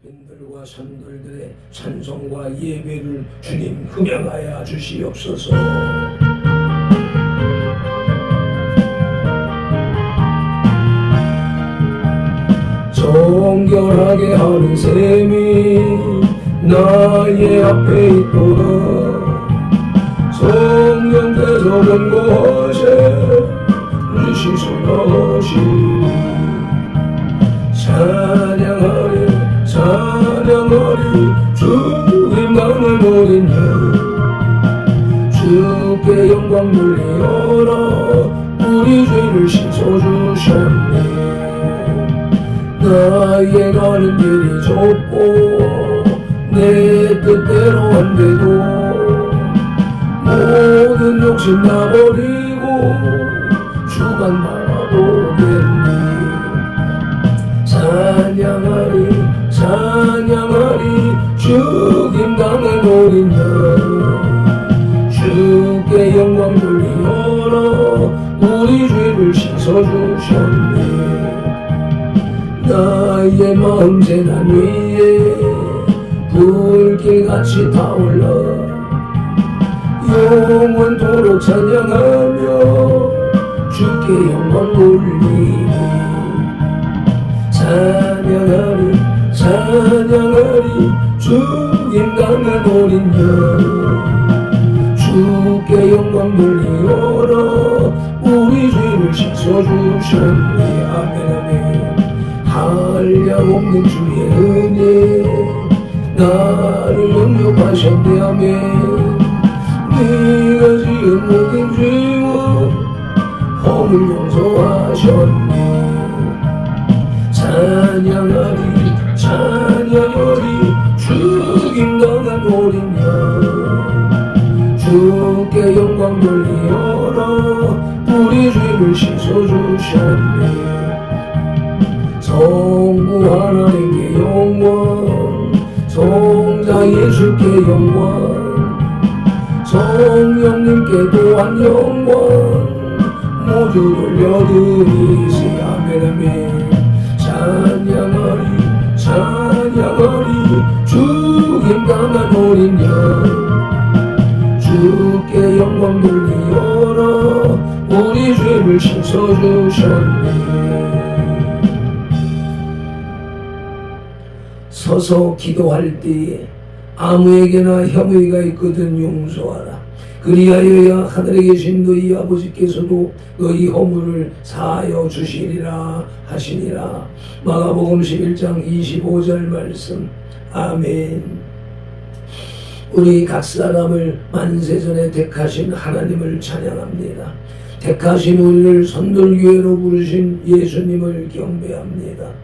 빈들과 산들들의 찬송과 예배를 주님 흠양하여 주시옵소서. 정결하게 하는 셈이 나의 앞에 있도다. 성령께서 본 곳에 네 시선하시 찬양하리 찬양하리 주님 나는 어린 양 주께 영광 돌리어라 우리 죄를 씻어주셨네. 나의 가는 길이 좁고 내 뜻대로 안 돼도 모든 욕심 다 버리고 주만 바라보겠네. 찬양하리 찬양하리 주님 당의 어린 양 주께 영광 돌리어라 우리 죄를 씻어주셨네. 나의 마음 재단 위에 불길같이 타올라 영원토록 찬양하며 주께 영광 돌리니 찬양하리 찬양하리 주님 강한 어린 양 주께 영광 돌리어라 우리 죄를 씻어주셨네. 아멘 아멘. 한량없는 주의 은혜 나를 영접하셨네. 아멘. 네가 지은 모든 죄와 허물 용서하셨네. 찬양하리 찬양하리 주님 강한 어린 양 주께 영광 돌리어라 우리 죄를 씻어주셨네. 성부 하나님께 영광 성자 예수께 영광 성령님께 또한 영광 모두 돌려드리세. 아멘 아멘. 찬양하리 찬양하리 주님 강한 어린 양 주께 영광 돌리어라 우리 죄를 씻어주셨네. 서서 기도할 때에 아무에게나 혐의가 있거든 용서하라. 그리하여야 하늘에 계신 너희 아버지께서도 너희 허물을 사하여 주시리라 하시니라. 마가복음 11장 25절 말씀. 아멘. 우리 각 사람을 만세전에 택하신 하나님을 찬양합니다. 택하신 우리를 선돌교회로 부르신 예수님을 경배합니다.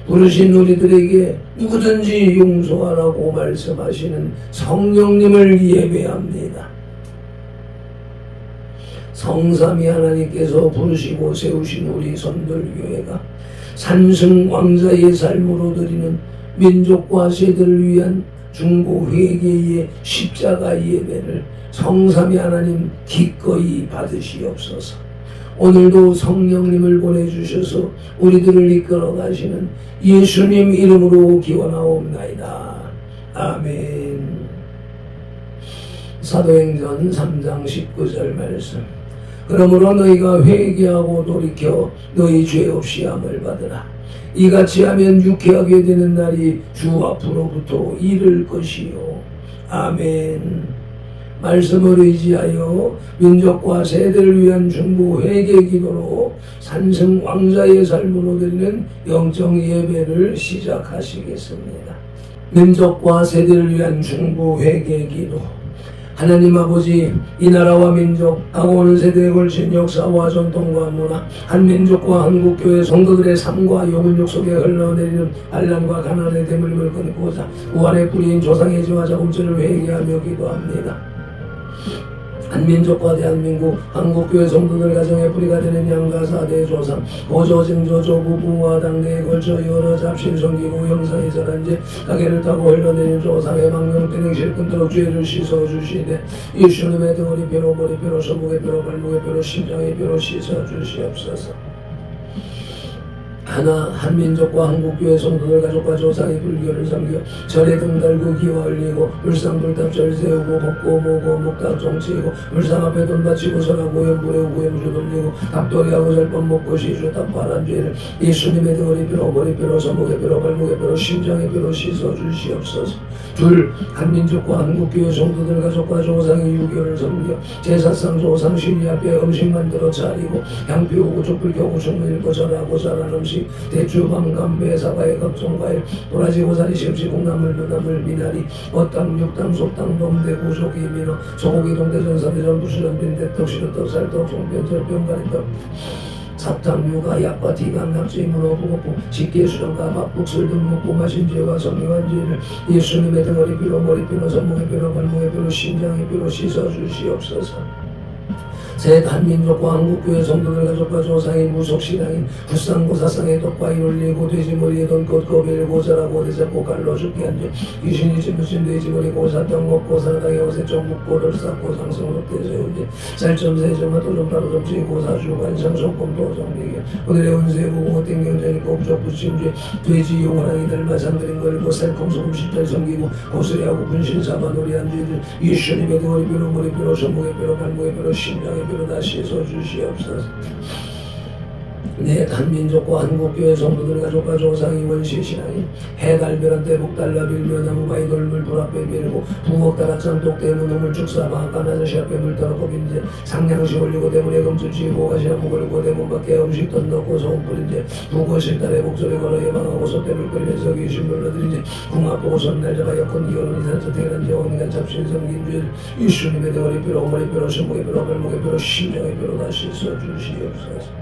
부르신 우리들에게 누구든지 용서하라고 말씀하시는 성령님을 예배합니다. 성삼위 하나님께서 부르시고 세우신 우리 선돌교회가 산승 왕자의 삶으로 드리는 민족과 세대를 위한 중보 회개의 십자가 예배를 성삼위 하나님 기꺼이 받으시옵소서. 오늘도 성령님을 보내주셔서 우리들을 이끌어 가시는 예수님 이름으로 기원하옵나이다. 아멘. 사도행전 3장 19절 말씀. 그러므로 너희가 회개하고 돌이켜 너희 죄 없이 함을 받으라. 이같이 하면 유쾌하게 되는 날이 주 앞으로부터 이를 것이요. 아멘. 말씀을 의지하여 민족과 세대를 위한 중보 회개 기도로 산승 왕자의 삶으로 드리는 영적 예배를 시작하시겠습니다. 민족과 세대를 위한 중보 회개 기도. 하나님 아버지, 이 나라와 민족, 다가오는 세대에 걸친 역사와 전통과 문화, 한 민족과 한국교회 성도들의 삶과 영혼력 속에 흘러내리는 반란과 가난의 대물림을 끊고자 우한의 뿌리인 조상의 죄와 자금죄를 회개하며 기도합니다. 한민족과 대한민국 한국교회 성도들 가정의 뿌리가 되는 양가 사대 조상 보조 증조 조부부와 당대에 걸쳐 여러 잡신 성기고 형상의 절한제 가게를 타고 흘러내린 조상의 망령 땡실 끊도록 죄를 씻어주시되 예수님의 등허리 뼈로 머리 뼈로 손목의 뼈로 발목의 뼈로 심장의 뼈로 씻어주시옵소서. 하나 한민족과 한국교회 성도들 가족과 조상이 불교를 섬겨 절에 등달고 기와 흘리고 불상불탑절 세우고 걷고 모고 묵닥 정치이고 불상 앞에 돈 바치고 설하고 연부레고 염주 돌리고 닭도리하고 절법 먹고 시주 닭발한 죄를 예수님의 등허리 뼈로 머리 뼈로 손목의 뼈로 발목의 뼈로 심장의 뼈로 씻어주시옵소서. 둘 한민족과 한국교회 성도들 가족과 조상이 유교를 섬겨 제사상 조상 신이 앞에 음식 만들어 차리고 향 피우고 촛불 켜고 춤을 읽고 절하고 잘한 음식 대추 밤감 배사과의 각종 과일 도라지 고사리 심시 콩나물 무나물 미나리 어땅 육땅 속땅 놈대 구소기 민어 소고기 동대전 사대전 부시전 빈대 떡시루떡 살떡 송편절 병가리떡 사탕, 유가, 약과, 티감, 낙지, 문어, 부고포, 식기, 수정과 밥국술 등 먹고 마신 죄와 성령한 죄를 예수님의 등허리 뼈로 머리 뼈로 손목의 뼈로 발목의 뼈로 심장의 뼈로 씻어주시옵소서. 셋 한민족과 한국교회 성도들 가족과 조상이 무속신앙인 불상고 사상의 덕과 이올리고 돼지머리에 돈꽃 고비를 고절하고 대잡고 갈로 죽게 한죄 귀신이 찜무신 돼지머리 고사병 먹고 사나당에 어세점 묵고를 쌓고 상성으로 떼세운죄 쌀점 세점 화도점 바로점 지고 사주 관상 속금 도정대결 오늘의 운세고 땡경전이 곱적 부침죄 돼지 용호랑이 닮아 산들인 걸고 살콩소금 십자리 섬기고 고수리하고 분신사바 놀이한 죄들 예수님의 등허리 뼈로 머리 뼈로 손목의 뼈로 발목의 뼈로 심장의 뼈로 다시 서주시옵소서. 내 한민족과 한국교회 성도들 가족과 조상이 원시신앙인 해달별한 때 북달라 빌며 나무바위 돌물 불앞에 빌고 부엌 다락상 독대문 우물 축사 마악간 아저씨 앞에 물 떨어고 빈제 상냥시 올리고 대문에 금주치고 가시나무 걸고 대문 밖에 음식 던넣고 소금 뿌린제 부거실 딸에 목소리 걸어 예방하고 소떼물 끓이면서 귀신 불러들이제 궁합 보고 손날자가 여건 이혼은 이산저택이란제 온갖 잡신 섬긴 죄를 예수님의 등허리 뼈로 머리 뼈로 손목의 뼈로 발목의 뼈로 심장의 뼈로 다시 써주시옵소서.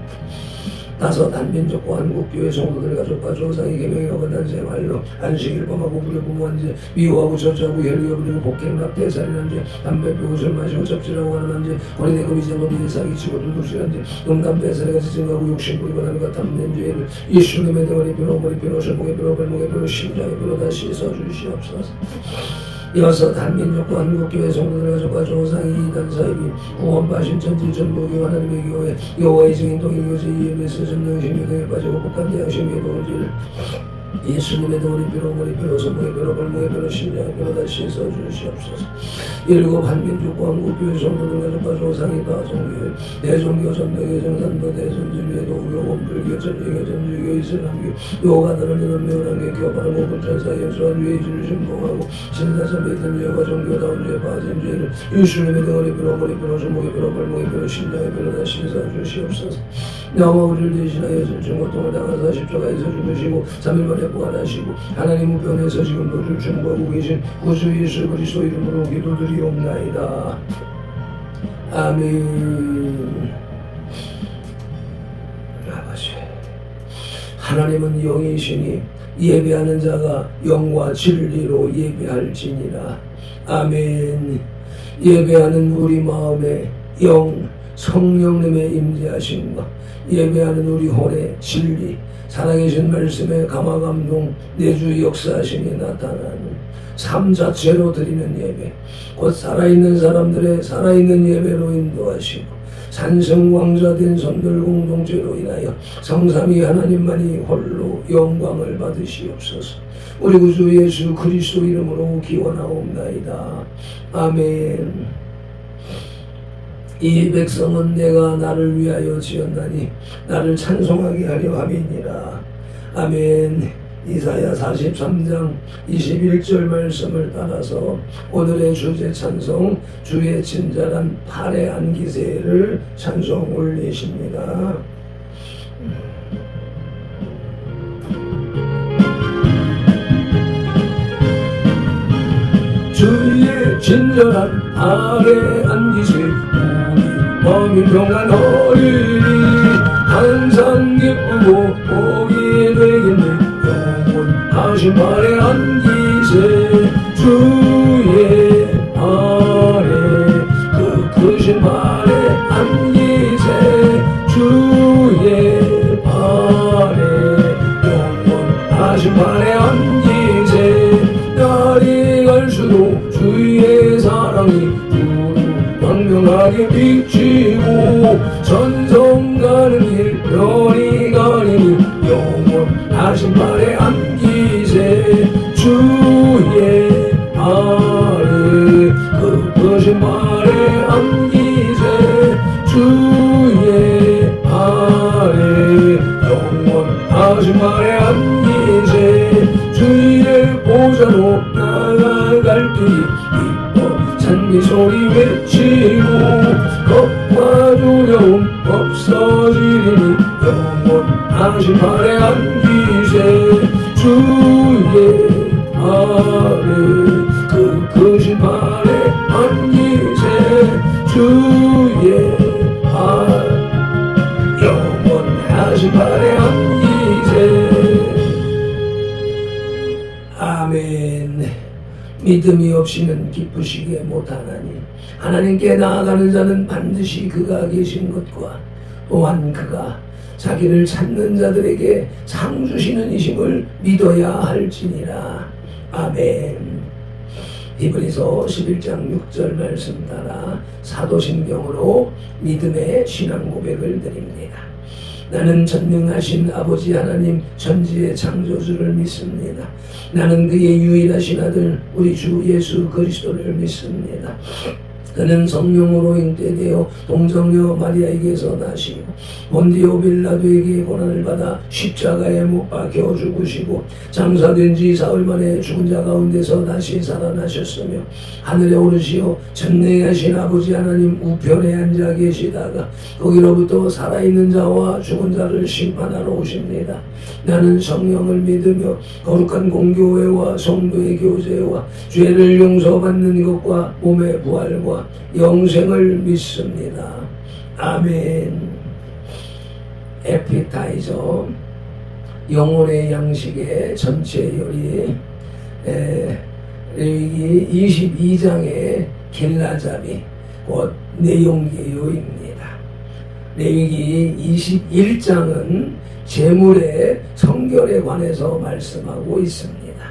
다섯 한민족과 한국교회 성도들 가족과 조상이 계명하고 난생활로 안식일 범하고 부려부모한죄 미워하고 저주하고 혈기어 부리고 폭행납 대살인한죄 담배 피우고 술 마시고 접질하고 가난한죄 거리내고 미제노비에 사기치고 두둑질한죄 음담 배살이같이 증가하고 욕심 부리고 남과 탐낸 죄를 예수님의 등허리 뼈로 머리 뼈로 손목의 뼈로 발목의 뼈로 심장의 뼈로 다시 써주시옵소서. 여섯 한민족과 한국교회 성도들 가족과 조상이 이단 사이비 구원받으신 천지 전부교 하나님의 교회 여호와의 증인 통일교제 EMS 전능신교 등에 빠지고 복한 양심의 도지를 예수님의 등허리 뼈로 머리 뼈로 손목의 뼈로 발목의 뼈로 심장의 뼈로 다시 써주시옵소서. 일곱 한민족과 한국교회 성도들 가족과 조상이 다 종교회 대종교 전도교 정산도 대전진교회 도교 원불교 전유교 전주교 이슬람교 요가들을 이런 매운한교 교파르고 불천사 예수한 유해주를 신봉하고 신사선 베틀리오가 종교다운 죄 빠진 죄를 예수님의 등허리 뼈로 머리 뼈로 손목의 뼈로 발목의 뼈로 심장의 뼈로 다시 써주시옵소서. 나와 우리를 대신하여 질증 고통을 당하사 십자가에서 죽으시고 3일 만에 부활하시고 하나님 우편에서 지금도 중보하고 계신 구주 예수 그리스도 이름으로 기도드리옵나이다. 아멘. 아버지, 하나님은 영이시니 예배하는 자가 영과 진리로 예배할지니라. 아멘. 예배하는 우리 마음에 영 성령님의 임재하심과 예배하는 우리 홀의 진리 살아계신 말씀의 감화감동 내주 역사하심이 나타나는 삶 자체로 드리는 예배 곧 살아있는 사람들의 살아있는 예배로 인도하시고 산성왕자된 선들 공동체로 인하여 성삼위 하나님만이 홀로 영광을 받으시옵소서. 우리 구주 예수 그리스도 이름으로 기원하옵나이다. 아멘. 이 백성은 내가 나를 위하여 지었나니 나를 찬송하게 하려 함이니라. 아멘. 이사야 43장 21절 말씀을 따라서 오늘의 주제 찬송 주의 친절한 팔의 안기세를 찬송 올리십니다. 주의 친절한 팔의 안기세 우리 마음이 평안하리니 항상 기쁘고 복이 되겠네. 영원하신 팔의 안기세 주의 팔에 그 크신 팔의 안기세 주의 팔에 영원하신 팔의 안기세 날이 갈수록 주의 사랑이 광명하게 비치고 전성 가는 길 별이 가리니 제사로 나아갈 때에 기뻐 찬미 소리 외치고 겁과 두려움 없어지리니 영원하신 발에 안기세 주의 발에 그 크신 발에 안기세 주의 발 영원하신 발에 안기세. 아멘. 믿음이 없이는 기쁘시게 못하나니 하나님께 나아가는 자는 반드시 그가 계신 것과 또한 그가 자기를 찾는 자들에게 상 주시는 이심을 믿어야 할지니라. 아멘. 히브리서 11장 6절 말씀 따라 사도신경으로 믿음의 신앙 고백을 드립니다. 나는 전능하신 아버지 하나님 천지의 창조주를 믿습니다. 나는 그의 유일하신 아들 우리 주 예수 그리스도를 믿습니다. 그는 성령으로 잉태되어 동정녀 마리아에게서 나시고 본디오 빌라도에게 고난을 받아 십자가에 못 박혀 죽으시고 장사된 지 사흘 만에 죽은 자 가운데서 다시 살아나셨으며 하늘에 오르시어 전능하신 아버지 하나님 우편에 앉아 계시다가 거기로부터 살아있는 자와 죽은 자를 심판하러 오십니다. 나는 성령을 믿으며 거룩한 공교회와 성도의 교제와 죄를 용서받는 것과 몸의 부활과 영생을 믿습니다. 아멘. 에피타이저 영혼의 양식의 전체 요리 레위기 22장의 길라잡이 곧 내용기요입니다. 레위기 21장은 재물의 성결에 관해서 말씀하고 있습니다.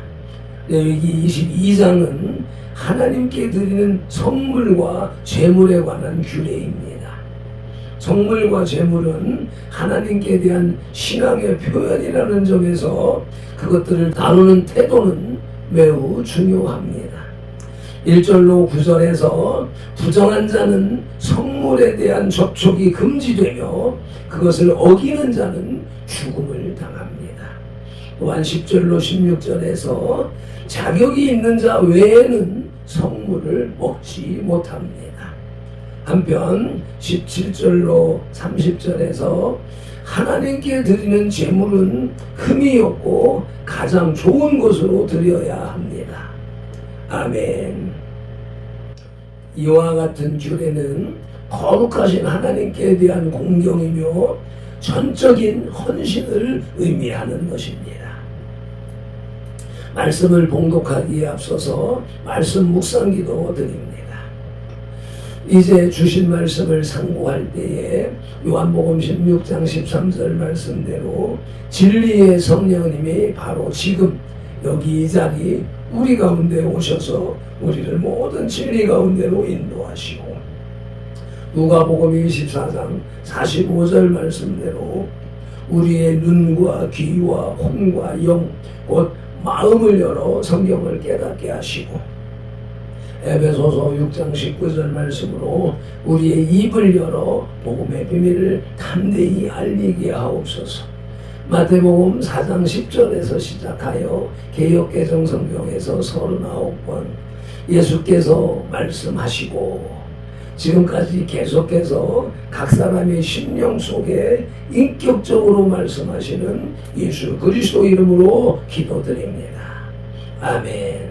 레위기 22장은 하나님께 드리는 선물과 재물에 관한 규례입니다. 선물과 재물은 하나님께 대한 신앙의 표현이라는 점에서 그것들을 다루는 태도는 매우 중요합니다. 1절로 9절에서 부정한 자는 선물에 대한 접촉이 금지되며 그것을 어기는 자는 죽음을 당합니다. 또한 10절로 16절에서 자격이 있는 자 외에는 성물을 먹지 못합니다. 한편 17절로 30절에서 하나님께 드리는 제물은 흠이 없고 가장 좋은 것으로 드려야 합니다. 아멘. 이와 같은 규례는 거룩하신 하나님께 대한 공경이며 전적인 헌신을 의미하는 것입니다. 말씀을 봉독하기에 앞서서 말씀 묵상기도 드립니다. 이제 주신 말씀을 상고할 때에 요한복음 16장 13절 말씀대로 진리의 성령님이 바로 지금 여기 이 자리 우리 가운데 오셔서 우리를 모든 진리 가운데로 인도하시고 누가복음 24장 45절 말씀대로 우리의 눈과 귀와 혼과 영 곧 마음을 열어 성경을 깨닫게 하시고 에베소서 6장 19절 말씀으로 우리의 입을 열어 복음의 비밀을 담대히 알리게 하옵소서. 마태복음 4장 10절에서 시작하여 개역개정 성경에서 39번 예수께서 말씀하시고 지금까지 계속해서 각 사람의 심령 속에 인격적으로 말씀하시는 예수 그리스도 이름으로 기도드립니다. 아멘.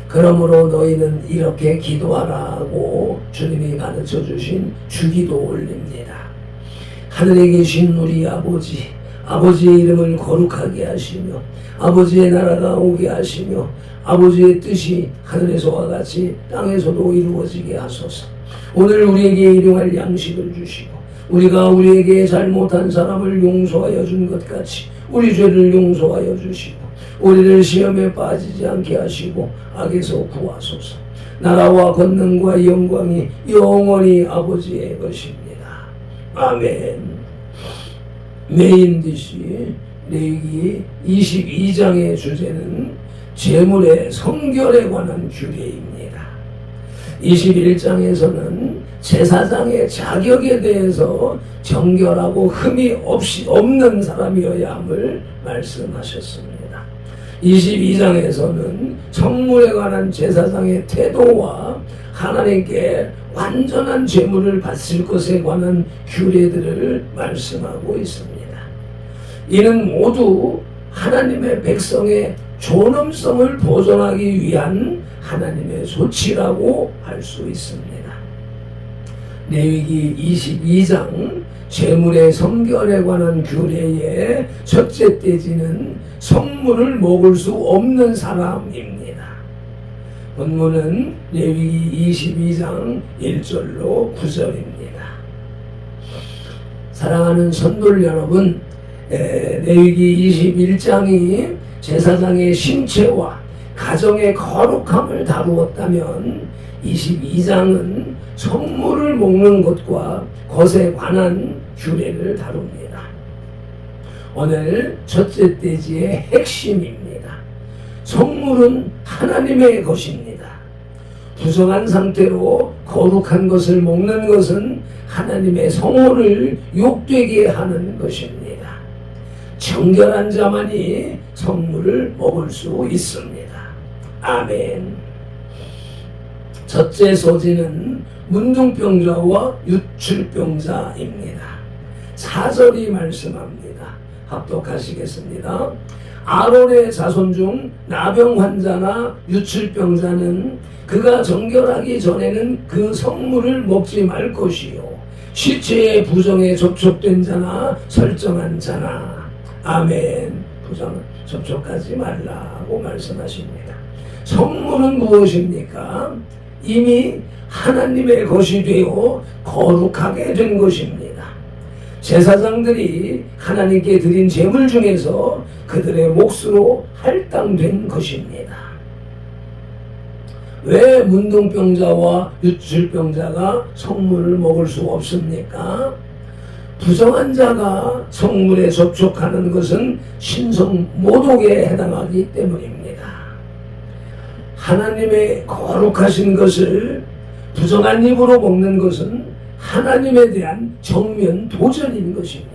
그러므로 너희는 이렇게 기도하라고 주님이 가르쳐 주신 주기도 올립니다. 하늘에 계신 우리 아버지, 아버지의 이름을 거룩하게 하시며 아버지의 나라가 오게 하시며 아버지의 뜻이 하늘에서와 같이 땅에서도 이루어지게 하소서. 오늘 우리에게 일용할 양식을 주시고 우리가 우리에게 잘못한 사람을 용서하여 준 것 같이 우리 죄를 용서하여 주시고 우리를 시험에 빠지지 않게 하시고 악에서 구하소서. 나라와 권능과 영광이 영원히 아버지의 것입니다. 아멘. 메인 디시 레위기 22장의 주제는 재물의 성결에 관한 규례입니다. 21장에서는 제사장의 자격에 대해서 정결하고 흠이 없는 사람이어야 함을 말씀하셨습니다. 22장에서는 성물에 관한 제사장의 태도와 하나님께 완전한 제물을 바칠 것에 관한 규례들을 말씀하고 있습니다. 이는 모두 하나님의 백성의 존엄성을 보존하기 위한 하나님의 조치라고 할 수 있습니다. 레위기 22장 제물의 성결에 관한 규례의 첫째 떼지는 성물을 먹을 수 없는 사람입니다. 본문은 레위기 22장 1절로 9절입니다. 사랑하는 성도 여러분, 레위기 21장이 제사장의 신체와 가정의 거룩함을 다루었다면 22장은 성물을 먹는 것과 것에 관한 규례를 다룹니다. 오늘 첫째 떼지의 핵심입니다. 성물은 하나님의 것입니다. 부정한 상태로 거룩한 것을 먹는 것은 하나님의 성호를 욕되게 하는 것입니다. 정결한 자만이 성물을 먹을 수 있습니다. 아멘. 첫째 소지는 문둥병자와 유출병자입니다. 4절이 말씀합니다. 합독하시겠습니다. 아론의 자손 중 나병 환자나 유출병자는 그가 정결하기 전에는 그 성물을 먹지 말 것이요 시체의 부정에 접촉된 자나 설정한 자나. 아멘. 부정 접촉하지 말라고 말씀하십니다. 성물은 무엇입니까? 이미 하나님의 것이 되어 거룩하게 된 것입니다. 제사장들이 하나님께 드린 제물 중에서 그들의 몫으로 할당된 것입니다. 왜 문둥병자와 유출병자가 성물을 먹을 수 없습니까? 부정한 자가 성물에 접촉하는 것은 신성 모독에 해당하기 때문입니다. 하나님의 거룩하신 것을 부정한 입으로 먹는 것은 하나님에 대한 정면 도전인 것입니다.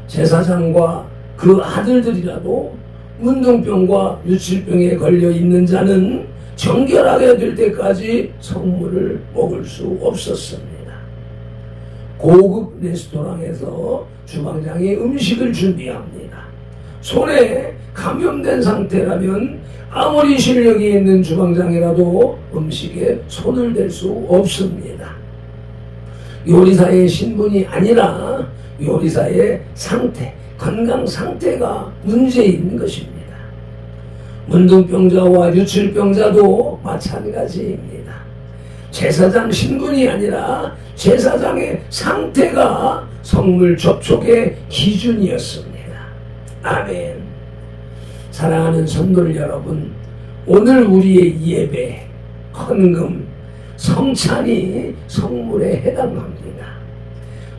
제사장과 그 아들들이라도 문둥병과 유출병에 걸려 있는 자는 정결하게 될 때까지 성물을 먹을 수 없었습니다. 고급 레스토랑에서 주방장이 음식을 준비합니다. 손에 감염된 상태라면 아무리 실력이 있는 주방장이라도 음식에 손을 댈 수 없습니다. 요리사의 신분이 아니라 요리사의 상태, 건강 상태가 문제인 것입니다. 문둥병자와 유출병자도 마찬가지입니다. 제사장 신분이 아니라 제사장의 상태가 성물 접촉의 기준이었습니다. 아멘. 사랑하는 성도 여러분, 오늘 우리의 예배, 헌금, 성찬이 성물에 해당합니다.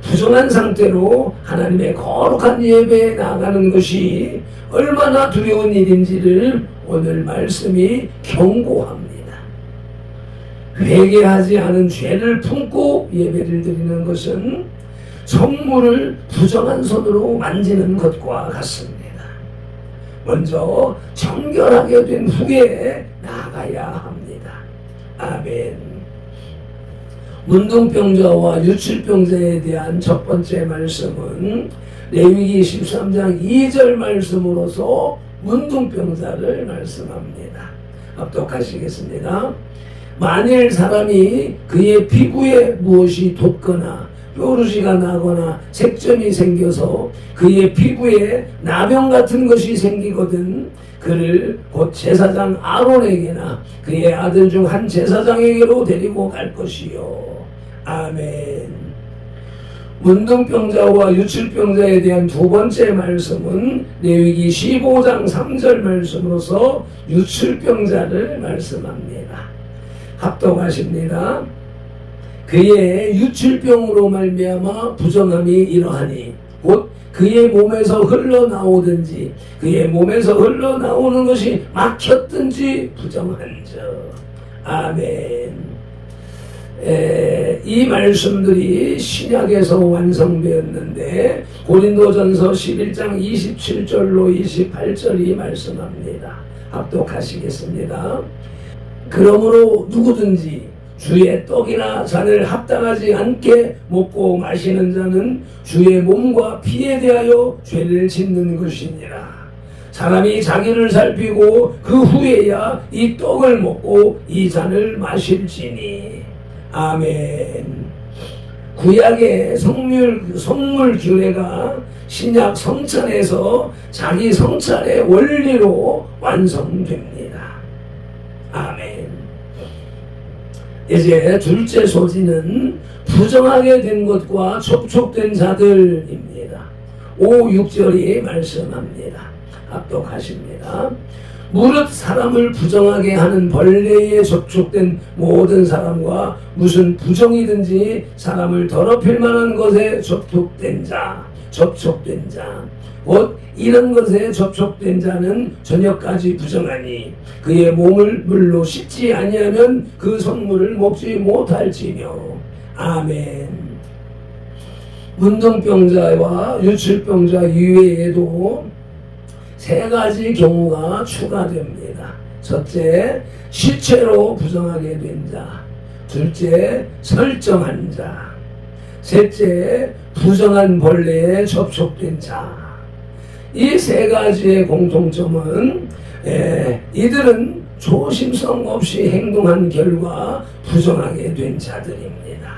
부정한 상태로 하나님의 거룩한 예배에 나아가는 것이 얼마나 두려운 일인지를 오늘 말씀이 경고합니다. 회개하지 않은 죄를 품고 예배를 드리는 것은 성물을 부정한 손으로 만지는 것과 같습니다. 먼저 정결하게 된 후에 나아가야 합니다. 아멘. 문둥병자와 유출병자에 대한 첫 번째 말씀은 레위기 13장 2절 말씀으로서 문둥병자를 말씀합니다. 합독하시겠습니다. 만일 사람이 그의 피부에 무엇이 돋거나 뾰루지가 나거나 색점이 생겨서 그의 피부에 나병 같은 것이 생기거든 그를 곧 제사장 아론에게나 그의 아들 중 한 제사장에게로 데리고 갈 것이요. 아멘. 문둥병자와 유출병자에 대한 두 번째 말씀은 레위기 15장 3절 말씀으로서 유출병자를 말씀합니다. 합독하십니다. 그의 유출병으로 말미암아 부정함이 이러하니 곧 그의 몸에서 흘러나오든지 그의 몸에서 흘러나오는 것이 막혔든지 부정한즉. 아멘. 이 말씀들이 신약에서 완성되었는데 고린도전서 11장 27절로 28절이 말씀합니다. 합독하시겠습니다. 그러므로 누구든지 주의 떡이나 잔을 합당하지 않게 먹고 마시는 자는 주의 몸과 피에 대하여 죄를 짓는 것이니라. 사람이 자기를 살피고 그 후에야 이 떡을 먹고 이 잔을 마실지니. 아멘. 구약의 성물 규례가 신약 성찬에서 자기 성찬의 원리로 완성됩니다. 아멘. 이제 둘째 소지는 부정하게 된 것과 접촉된 자들입니다. 5, 6절이 말씀합니다. 합독하십니다. 무릇 사람을 부정하게 하는 벌레에 접촉된 모든 사람과 무슨 부정이든지 사람을 더럽힐 만한 것에 접촉된 자, 곧 이런 것에 접촉된 자는 저녁까지 부정하니 그의 몸을 물로 씻지 아니하면 그 성물을 먹지 못할지며. 아멘. 문둥병자와 유출병자 이외에도 세 가지 경우가 추가됩니다. 첫째, 시체로 부정하게 된 자. 둘째, 설정한 자. 셋째, 부정한 벌레에 접촉된 자. 이 세 가지의 공통점은 이들은 조심성 없이 행동한 결과 부정하게 된 자들입니다.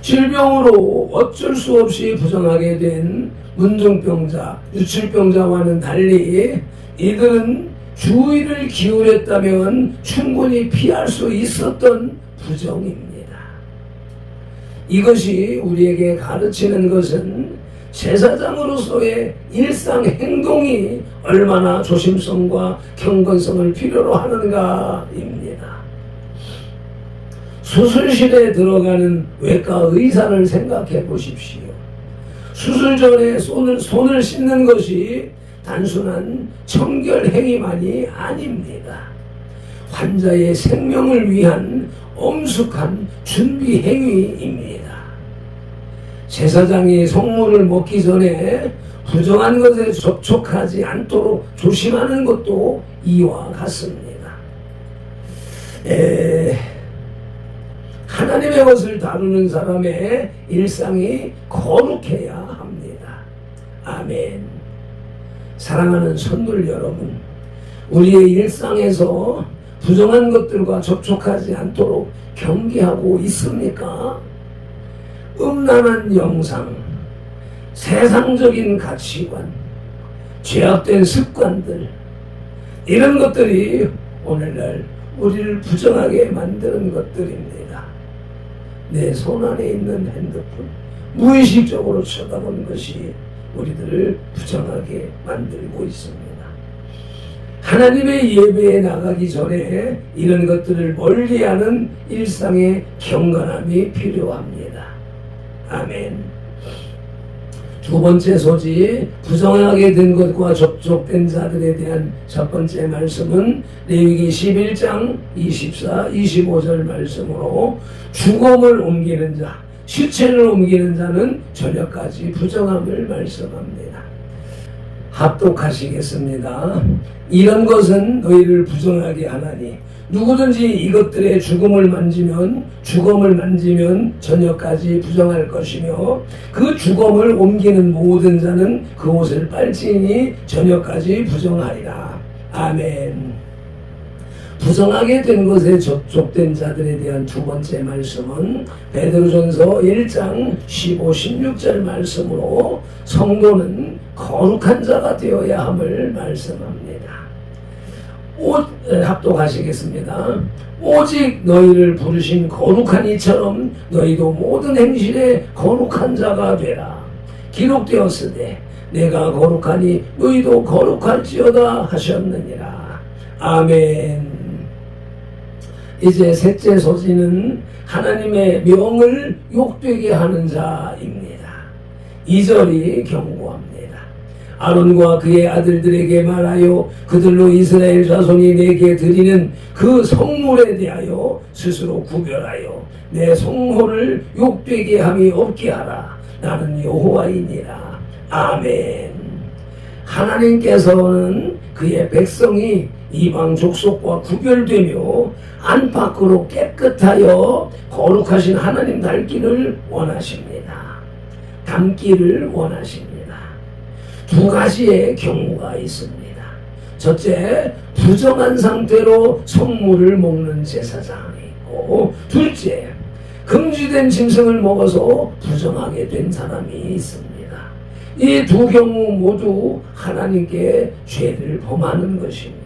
질병으로 어쩔 수 없이 부정하게 된 문둥병자, 유출병자와는 달리 이들은 주의를 기울였다면 충분히 피할 수 있었던 부정입니다. 이것이 우리에게 가르치는 것은 제사장으로서의 일상 행동이 얼마나 조심성과 경건성을 필요로 하는가입니다. 수술실에 들어가는 외과 의사를 생각해 보십시오. 수술 전에 손을 씻는 것이 단순한 청결 행위만이 아닙니다. 환자의 생명을 위한 엄숙한 준비 행위입니다. 제사장이 성물을 먹기 전에 부정한 것에 접촉하지 않도록 조심하는 것도 이와 같습니다. 하나님의 것을 다루는 사람의 일상이 거룩해야 합니다. 아멘. 사랑하는 성도 여러분, 우리의 일상에서 부정한 것들과 접촉하지 않도록 경계하고 있습니까? 음란한 영상, 세상적인 가치관, 죄악된 습관들, 이런 것들이 오늘날 우리를 부정하게 만드는 것들입니다. 내 손 안에 있는 핸드폰, 무의식적으로 쳐다보는 것이 우리들을 부정하게 만들고 있습니다. 하나님의 예배에 나가기 전에 이런 것들을 멀리하는 일상의 경건함이 필요합니다. 아멘. 두 번째 소지, 부정하게 된 것과 접촉된 자들에 대한 첫 번째 말씀은 레위기 11장 24, 25절 말씀으로 죽음을 옮기는 자, 시체를 옮기는 자는 저녁까지 부정함을 말씀합니다. 합독하시겠습니다. 이런 것은 너희를 부정하게 하나니 누구든지 이것들의 죽음을 만지면 저녁까지 부정할 것이며 그 죽음을 옮기는 모든 자는 그 옷을 빨지니 저녁까지 부정하리라. 아멘. 부정하게 된 것에 접촉된 자들에 대한 두 번째 말씀은 베드로전서 1장 15, 16절 말씀으로 성도는 거룩한 자가 되어야 함을 말씀합니다. 합독하시겠습니다. 오직 너희를 부르신 거룩한 이처럼 너희도 모든 행실에 거룩한 자가 되라. 기록되었으되 내가 거룩하니 너희도 거룩할지어다 하셨느니라. 아멘. 이제 셋째 소지는 하나님의 명을 욕되게 하는 자입니다. 2절이 경고합니다. 아론과 그의 아들들에게 말하여 그들로 이스라엘 자손이 내게 드리는 그 성물에 대하여 스스로 구별하여 내 성호를 욕되게 함이 없게 하라. 나는 여호와이니라. 아멘. 하나님께서는 그의 백성이 이방 족속과 구별되며 안팎으로 깨끗하여 거룩하신 하나님 닮기를 원하십니다. 닮기를 원하십니다. 두 가지의 경우가 있습니다. 첫째, 부정한 상태로 성물을 먹는 제사장이 있고, 둘째, 금지된 짐승을 먹어서 부정하게 된 사람이 있습니다. 이 두 경우 모두 하나님께 죄를 범하는 것입니다.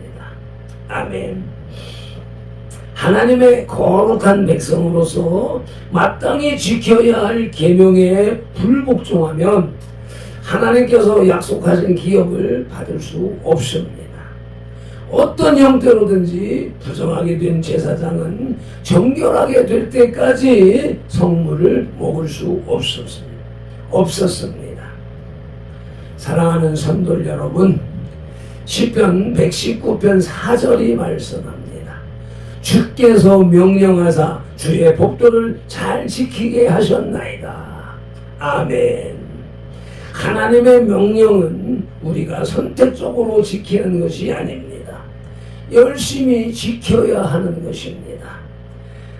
아멘. 하나님의 거룩한 백성으로서 마땅히 지켜야 할 계명에 불복종하면 하나님께서 약속하신 기업을 받을 수 없습니다. 어떤 형태로든지 부정하게 된 제사장은 정결하게 될 때까지 성물을 먹을 수 없었습니다. 사랑하는 성도 여러분, 시편 119편 4절이 말씀합니다. 주께서 명령하사 주의 법도를 잘 지키게 하셨나이다. 아멘. 하나님의 명령은 우리가 선택적으로 지키는 것이 아닙니다. 열심히 지켜야 하는 것입니다.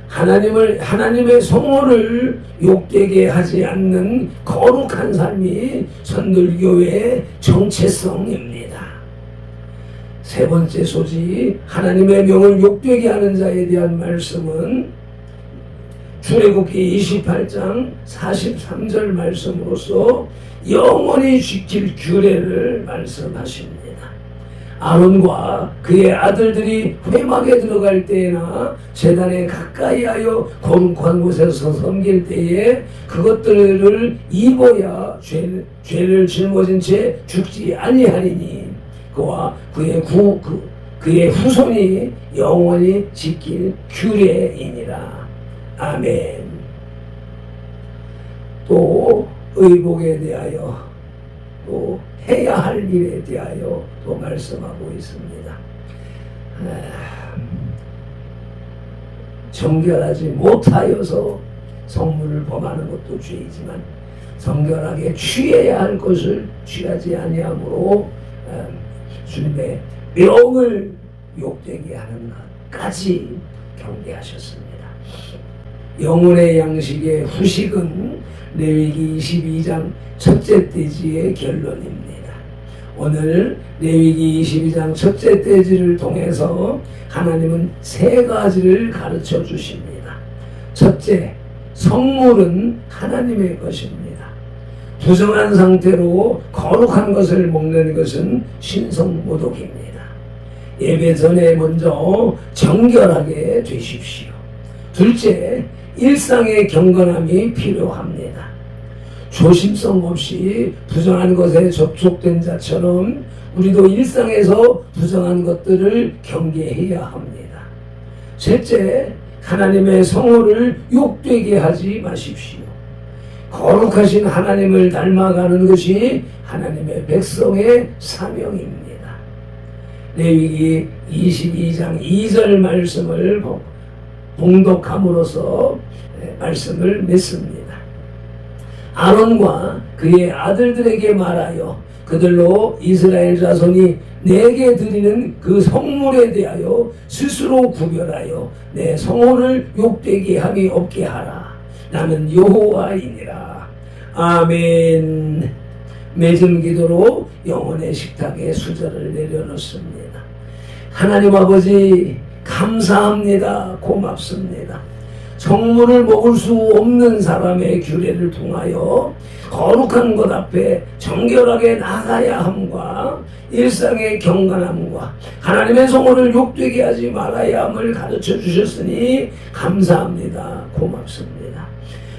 하나님의 성호를 욕되게 하지 않는 거룩한 삶이 선들교회의 정체성입니다. 세 번째 소지, 하나님의 명을 욕되게 하는 자에 대한 말씀은 출애굽기 28장 43절 말씀으로서 영원히 지킬 규례를 말씀하십니다. 아론과 그의 아들들이 회막에 들어갈 때나 제단에 가까이 하여 거룩한 곳에서 섬길 때에 그것들을 입어야 죄를 짊어진 채 죽지 아니하리니 그와 그의 후손이 영원히 지킬 규례이니라. 아멘. 또 의복에 대하여 또 해야 할 일에 대하여 또 말씀하고 있습니다. 정결하지 못하여서 성물을 범하는 것도 죄이지만 정결하게 취해야 할 것을 취하지 아니함으로 주님의 명을 욕되게 하는 것까지 경계하셨습니다. 영혼의 양식의 후식은 레위기 22장 첫째 떼지의 결론입니다. 오늘 레위기 22장 첫째 떼지를 통해서 하나님은 세 가지를 가르쳐 주십니다. 첫째, 성물은 하나님의 것입니다. 부정한 상태로 거룩한 것을 먹는 것은 신성모독입니다. 예배 전에 먼저 정결하게 되십시오. 둘째, 일상의 경건함이 필요합니다. 조심성 없이 부정한 것에 접촉된 자처럼 우리도 일상에서 부정한 것들을 경계해야 합니다. 셋째, 하나님의 성호를 욕되게 하지 마십시오. 거룩하신 하나님을 닮아가는 것이 하나님의 백성의 사명입니다. 레위기 22장 2절 말씀을 봉독함으로써 말씀을 맺습니다. 아론과 그의 아들들에게 말하여 그들로 이스라엘 자손이 내게 드리는 그 성물에 대하여 스스로 구별하여 내 성호를 욕되게 함이 없게 하라. 나는 여호와이니라. 아멘. 맺은 기도로 영혼의 식탁에 수저를 내려놓습니다. 하나님 아버지 감사합니다. 고맙습니다. 성물을 먹을 수 없는 사람의 규례를 통하여 거룩한 것 앞에 정결하게 나가야 함과 일상의 경건함과 하나님의 성호를 욕되게 하지 말아야 함을 가르쳐 주셨으니 감사합니다. 고맙습니다.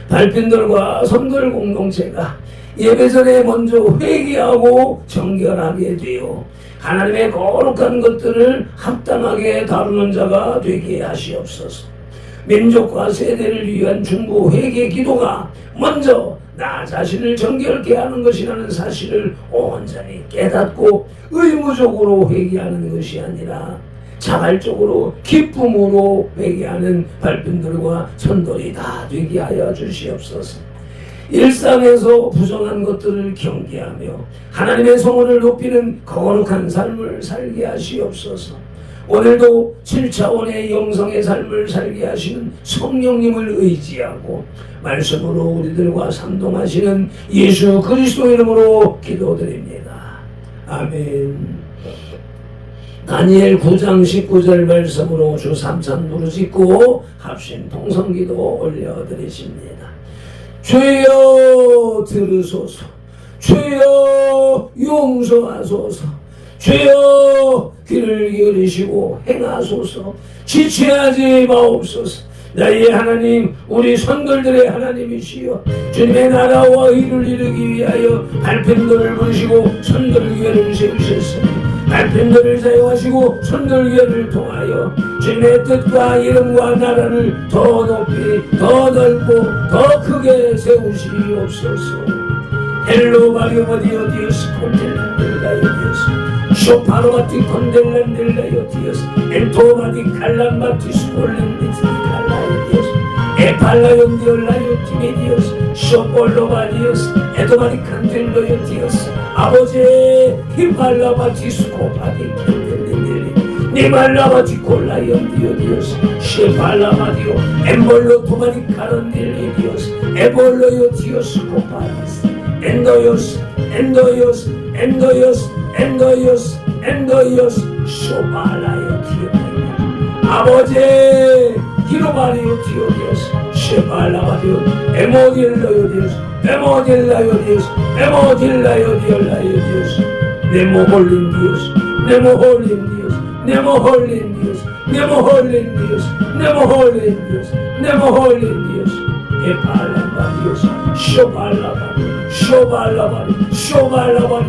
발핀들과 선들 공동체가 예배전에 먼저 회개하고 정결하게 되어 하나님의 거룩한 것들을 합당하게 다루는 자가 되게 하시옵소서. 민족과 세대를 위한 중보 회개 기도가 먼저 나 자신을 정결케 하는 것이라는 사실을 온전히 깨닫고 의무적으로 회개하는 것이 아니라 자발적으로 기쁨으로 회개하는 발편들과 선돌이 다 되게 하여 주시옵소서. 일상에서 부정한 것들을 경계하며 하나님의 성호를 높이는 거룩한 삶을 살게 하시옵소서. 오늘도 7차원의 영성의 삶을 살게 하시는 성령님을 의지하고 말씀으로 우리들과 상동하시는 예수 그리스도 이름으로 기도드립니다. 아멘. 다니엘 9장 19절 말씀으로 주 3찬 부르짖고 합심 통성기도 올려드리십니다. 주여 들으소서. 주여 용서하소서. 주여 귀를 기울이시고 행하소서. 지체하지 마옵소서. 나의 하나님, 우리 선돌들의 하나님이시여, 주님의 나라와 의를 이루기 위하여 발편들을 부르시고 선돌교회를 세우셨으니 발편들을 사용하시고 선돌교회를 통하여 주님의 뜻과 이름과 나라를 더 높이 더 넓고 더 크게 세우시옵소서. 헬로 바리오바디오 디오스 콘텔란델라요 디오스 쇼파로바티 콘델란델라요 디오스 엔토바디 칼란바티스 콜렌디스 칼라요 디오스 에팔라요 디올라요 티메디오스 쇼폴로바디오스 에도바디 칸텔로요 디오스 아버지 히팔라바티스 코파디 캔델린델리 니말라바티 콜라요 디오디오스 쉐팔라바디오 엠볼로 토바디 카론델리 디오스 에볼로요 디오스 코파디스 엔도요스 엔도요스 엔도요스 엔도요스 엔도요스 쇼발라요 티오바이네 아버지 히로바리요 티오디오스 쉐발라바디오 에모딜라요 디오스 에모딜라요 디오스 에모딜라요 디올라요 디오스 네모홀린 디오스 네모홀린 디오스 네모홀린 디오스 네모홀린 디오스 네모홀린 디오스 네모홀린 디오스 에팔라바디오스 쇼발라바디 쇼발라바리 쇼발라바리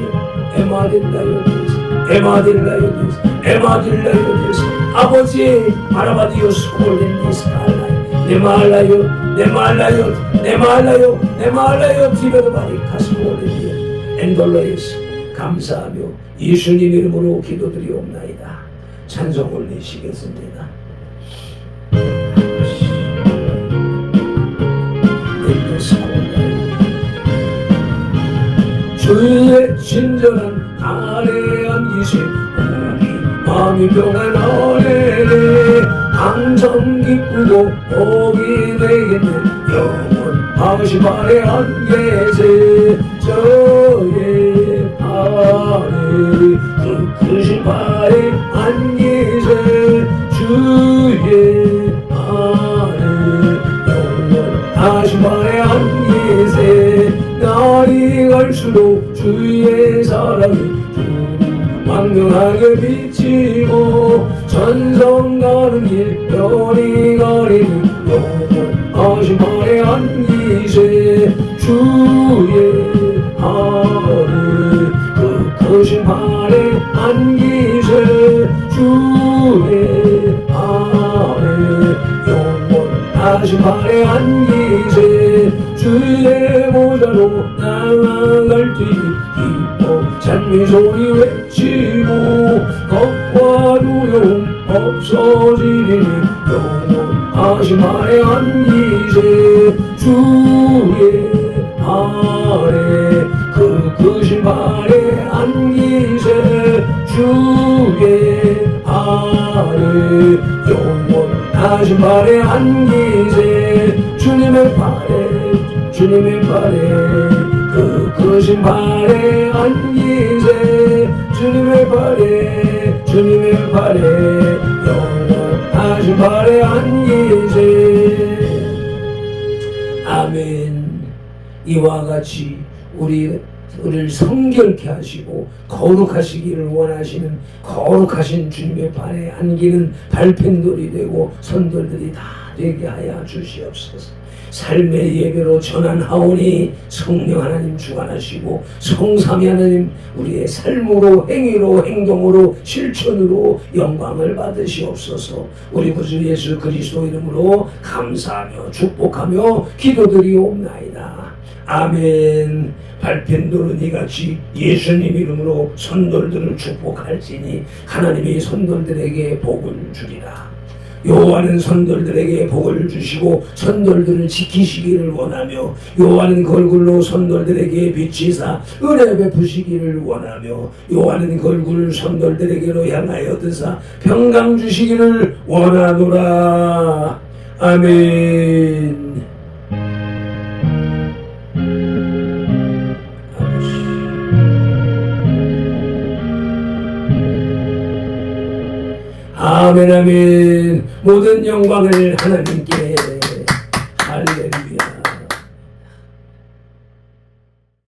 에마딜라요 디오스 에마딜라요 디오스 에마딜라요 디오스 아버지 바라바디오스 콜렌디스 칼라이 네말라요 네말라요 네말라요 네말라요 티베르바리 카스콜렌디오 엔돌로이스 감사하며 예수님 이름으로 기도드리옵나이다. 찬송 올리시겠습니다. 주의 친절한 아래 안기신 우리 마음이 평안하네 항상 기쁘고 복이 되겠네 영원하신 아래 안계세 저의 아래 그 크신 아래 안계세 주의 아래 영원하신 아래 안계세 날이 갈수록 주의 사랑이 광명하게 비치고 전성 가는 길 별이 가리는 영원하신 발에 안기세 주의 아래 그 크신 발에 안기세 주의 아래 영원하신 발에 안기세 주의 보좌로 나아갈 때 기뻐 찬미 소리 외치고 겁과 두려움 없어지리니 영원하신 아래 안기세 주의 아래 그 크신 발에 안기세 주의 아래 영원하신 발에 안기세 주님의 발에 주님의 발에 그 크신 발에 안기세 주님의 발에 주님의 발에 영원하신 발에 안기세 아멘. 이와 같이 우리를 성결케 하시고 거룩하시기를 원하시는 거룩하신 주님의 발에 안기는 발펜돌이 되고 선돌들이 다 되게 하여 주시옵소서. 삶의 예배로 전환하오니 성령 하나님 주관하시고 성삼위 하나님 우리의 삶으로 행위로 행동으로 실천으로 영광을 받으시옵소서. 우리 구주 예수 그리스도 이름으로 감사하며 축복하며 기도드리옵나이다. 아멘. 밟힌 돌은 이같이 예수님 이름으로 선돌들을 축복할지니 하나님이 선돌들에게 복을 주리라. 여호와는 선돌들에게 복을 주시고 선돌들을 지키시기를 원하며 여호와는 그 얼굴로 선돌들에게 비치사 은혜 베푸시기를 원하며 여호와는 그 얼굴을 선돌들에게로 향하여 드사 평강 주시기를 원하노라. 아멘. 아멘 아멘. 모든 영광을 하나님께